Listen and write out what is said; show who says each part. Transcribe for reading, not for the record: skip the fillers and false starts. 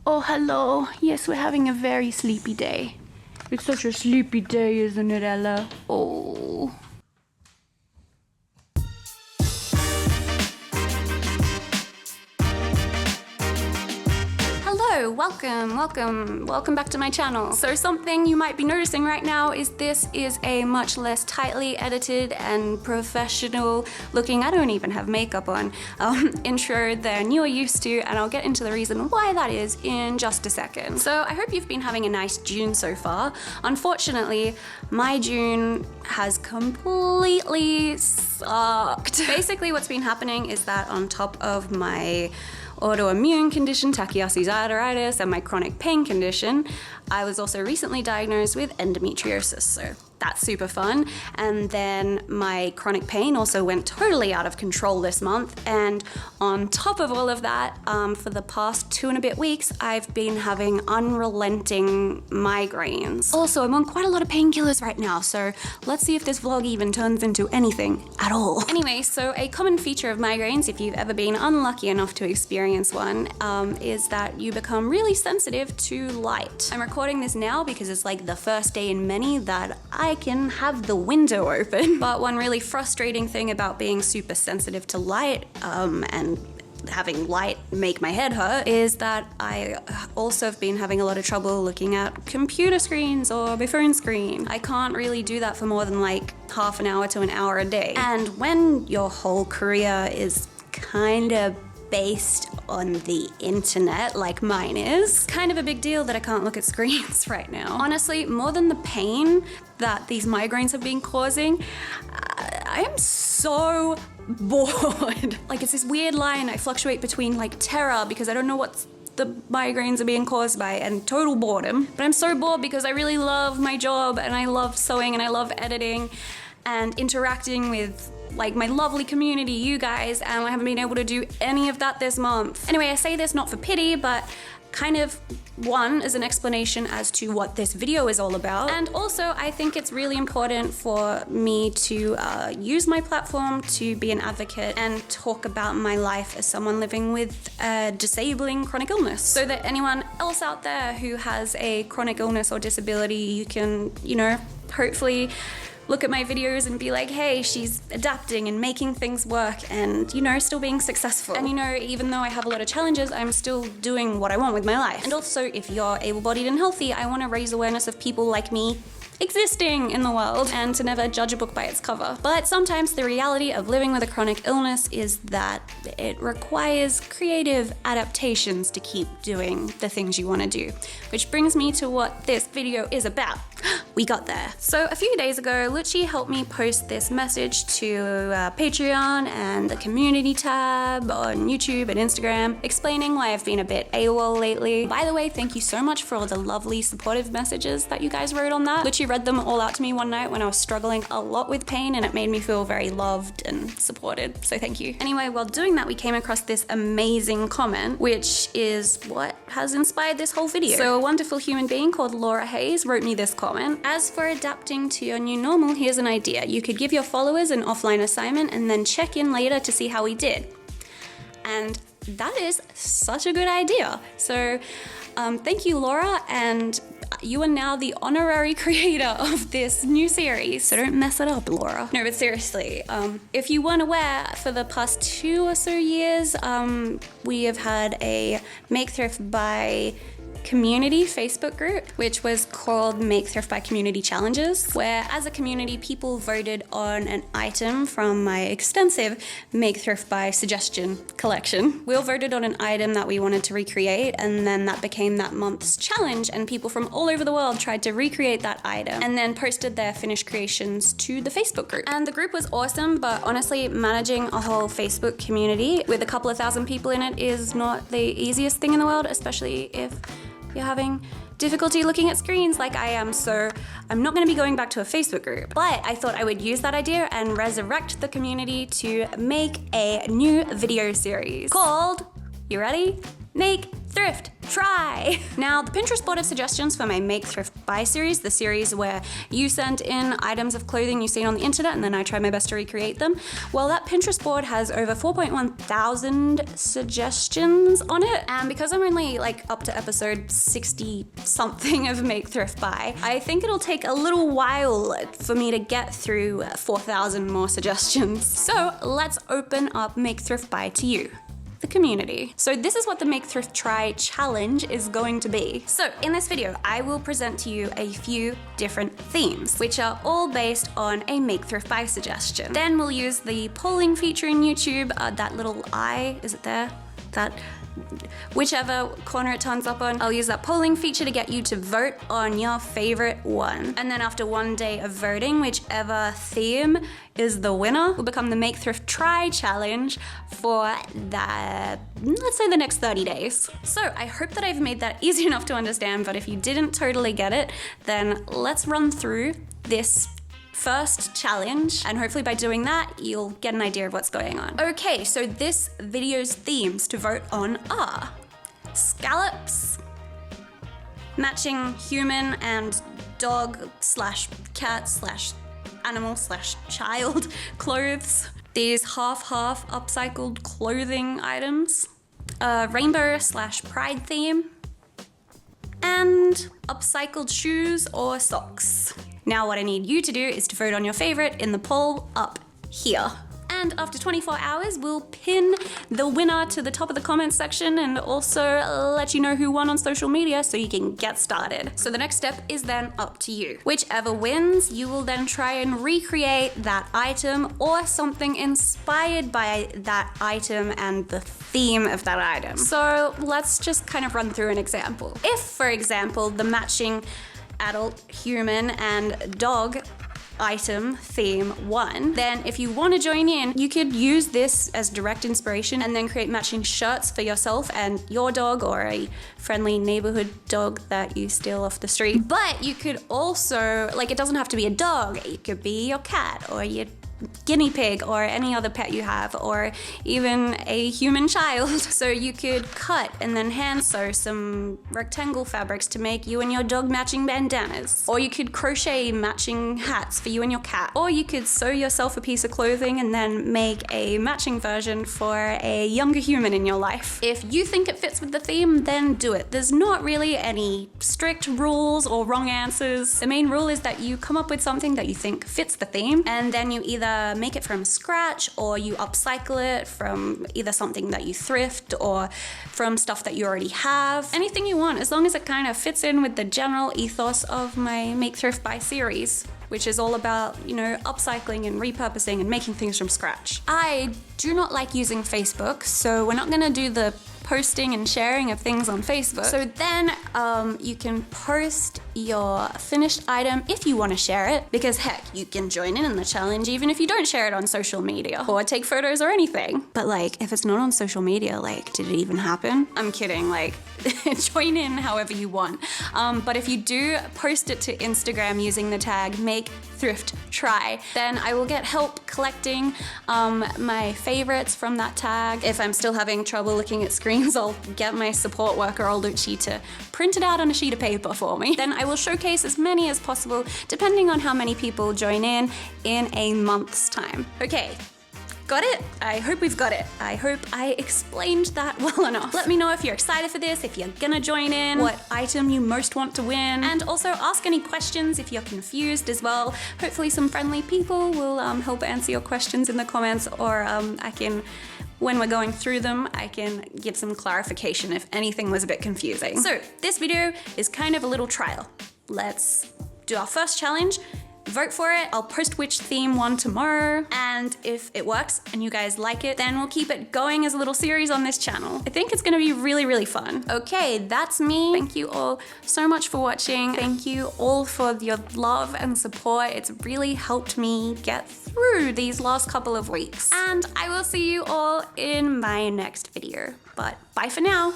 Speaker 1: Oh, hello. Yes, we're having a very sleepy day. It's such a sleepy day, isn't it, Ella? Oh. Hello, welcome back to my channel. So something you might be noticing right now is this is a much less tightly edited and professional looking, I don't even have makeup on, intro than you're used to, and I'll get into the reason why that is in just a second. So I hope you've been having a nice June so far. Unfortunately, my June has completely sucked. Basically what's been happening is that on top of my autoimmune condition, Takayasu's arteritis, and my chronic pain condition, I was also recently diagnosed with endometriosis, so that's super fun. And then my chronic pain also went totally out of control this month, and on top of all of that, for the past 2 and a bit weeks, I've been having unrelenting migraines. Also, I'm on quite a lot of painkillers right now, so let's see if this vlog even turns into anything at all. Anyway, so a common feature of migraines, if you've ever been unlucky enough to experience one, is that you become really sensitive to light. I'm recording this now because it's like the first day in many that I can have the window open. But one really frustrating thing about being super sensitive to light and having light make my head hurt is that I also have been having a lot of trouble looking at computer screens or my phone screen. I can't really do that for more than like half an hour to an hour a day. And when your whole career is kind of based on the internet like mine is, kind of a big deal that I can't look at screens right now. Honestly, more than the pain that these migraines have been causing, I am so bored. Like, it's this weird line I fluctuate between like terror because I don't know what the migraines are being caused by, and total boredom. But I'm so bored because I really love my job and I love sewing and I love editing and interacting with like my lovely community, you guys, and I haven't been able to do any of that this month. Anyway, I say this not for pity, but kind of one is an explanation as to what this video is all about. And also I think it's really important for me to use my platform to be an advocate and talk about my life as someone living with a disabling chronic illness, so that anyone else out there who has a chronic illness or disability, you can, you know, hopefully look at my videos and be like, hey, she's adapting and making things work and, you know, still being successful. And, you know, even though I have a lot of challenges, I'm still doing what I want with my life. And also, if you're able-bodied and healthy, I want to raise awareness of people like me existing in the world and to never judge a book by its cover. But sometimes the reality of living with a chronic illness is that it requires creative adaptations to keep doing the things you want to do. Which brings me to what this video is about. We got there. So a few days ago, Lucci helped me post this message to Patreon and the community tab on YouTube and Instagram, explaining why I've been a bit AWOL lately. By the way, thank you so much for all the lovely supportive messages that you guys wrote on that. Lucci read them all out to me one night when I was struggling a lot with pain, and it made me feel very loved and supported, so thank you. Anyway, while doing that, we came across this amazing comment, which is what has inspired this whole video. So a wonderful human being called Laura Hayes wrote me this comment. As for adapting to your new normal, here's an idea. You could give your followers an offline assignment and then check in later to see how we did. And that is such a good idea. So thank you, Laura, and you are now the honorary creator of this new series, so don't mess it up, Laura. No, but seriously, if you weren't aware, for the past 2 or so years, we have had a Make Thrift by community Facebook group, which was called Make Thrift by Community Challenges, where as a community, people voted on an item from my extensive Make Thrift by suggestion collection. We all voted on an item that we wanted to recreate, and then that became that month's challenge, and people from all over the world tried to recreate that item and then posted their finished creations to the Facebook group. And the group was awesome, but honestly, managing a whole Facebook community with a couple of thousand people in it is not the easiest thing in the world, especially if you're having difficulty looking at screens like I am, so I'm not going to be going back to a Facebook group. But I thought I would use that idea and resurrect the community to make a new video series called, you ready? Make Thrift Try. Try. Now, the Pinterest board of suggestions for my Make Thrift Buy series, the series where you sent in items of clothing you've seen on the internet and then I try my best to recreate them. Well, that Pinterest board has over 4.1 thousand suggestions on it. And because I'm only like up to episode 60 something of Make Thrift Buy, I think it'll take a little while for me to get through 4,000 more suggestions. So let's open up Make Thrift Buy to you, the community. So this is what the Make Thrift Try challenge is going to be. So in this video, I will present to you a few different themes, which are all based on a Make Thrift Buy suggestion. Then we'll use the polling feature in YouTube, that little eye, is it there? That whichever corner it turns up on, I'll use that polling feature to get you to vote on your favorite one. And then after one day of voting, whichever theme is the winner will become the Make Thrift Try challenge for the, let's say, the next 30 days. So I hope that I've made that easy enough to understand, but if you didn't totally get it, then let's run through this first challenge, and hopefully by doing that, you'll get an idea of what's going on. Okay, so this video's themes to vote on are scallops, matching human and dog slash cat slash animal slash child clothes, these half upcycled clothing items, rainbow slash pride theme, and upcycled shoes or socks. Now what I need you to do is to vote on your favorite in the poll up here. And after 24 hours, we'll pin the winner to the top of the comments section and also let you know who won on social media so you can get started. So the next step is then up to you. Whichever wins, you will then try and recreate that item or something inspired by that item and the theme of that item. So let's just kind of run through an example. If, for example, the matching adult, human, and dog item theme won, then if you want to join in, you could use this as direct inspiration and then create matching shirts for yourself and your dog or a friendly neighborhood dog that you steal off the street. But you could also, like, it doesn't have to be a dog, it could be your cat or your guinea pig or any other pet you have, or even a human child. So you could cut and then hand sew some rectangle fabrics to make you and your dog matching bandanas. Or you could crochet matching hats for you and your cat. Or you could sew yourself a piece of clothing and then make a matching version for a younger human in your life. If you think it fits with the theme, then do it. There's not really any strict rules or wrong answers. The main rule is that you come up with something that you think fits the theme, and then you either make it from scratch or you upcycle it from either something that you thrift or from stuff that you already have. Anything you want, as long as it kind of fits in with the general ethos of my Make Thrift Buy series, which is all about, you know, upcycling and repurposing and making things from scratch. I do not like using Facebook, so we're not gonna do the posting and sharing of things on Facebook. So then you can post your finished item if you want to share it, because heck, you can join in the challenge even if you don't share it on social media or take photos or anything. But like, if it's not on social media, like, did it even happen? I'm kidding, like, join in however you want. But if you do post it to Instagram using the tag Make Thrift Try, then I will get help collecting my favorites from that tag. If I'm still having trouble looking at screens, I'll get my support worker Oluchi to print it out on a sheet of paper for me. Then I will showcase as many as possible, depending on how many people join in a month's time. Okay. Got it? I hope we've got it. I hope I explained that well enough. Let me know if you're excited for this, if you're gonna join in, what item you most want to win, and also ask any questions if you're confused as well. Hopefully some friendly people will help answer your questions in the comments, or I can, when we're going through them, I can give some clarification if anything was a bit confusing. So this video is kind of a little trial. Let's do our first challenge. Vote for it. I'll post which theme won tomorrow, and if it works and you guys like it, then we'll keep it going as a little series on this channel. I think it's gonna be really, really fun. Okay, that's me. Thank you all so much for watching. Thank you all for your love and support. It's really helped me get through these last couple of weeks. And I will see you all in my next video. But bye for now.